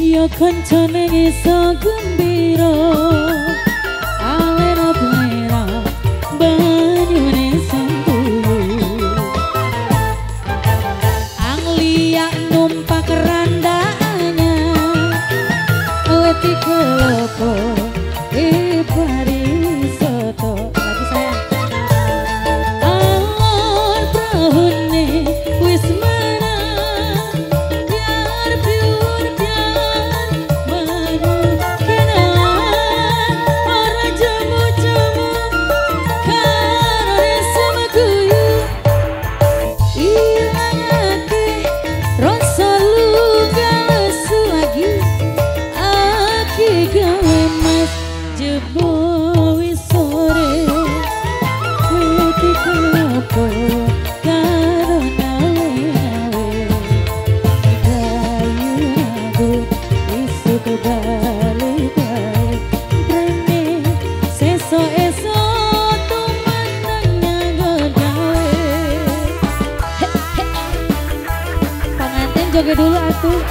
Yo koncone iso gembira alena plera banyune sambulu anglia numpak randanya leti kelopo ipari soto lagi sayang alon prahune wis menang biar biur biar menukinan orang jamu-jamu karo resem guyu ilangake rasa luka lesu lagi aki gawe mas jebo wis sore witi kelopo karo nawe-nawe dayu aku isu kebalik-balik brene sesok-esok tumandangnya godawe pengantin joget dulu atuh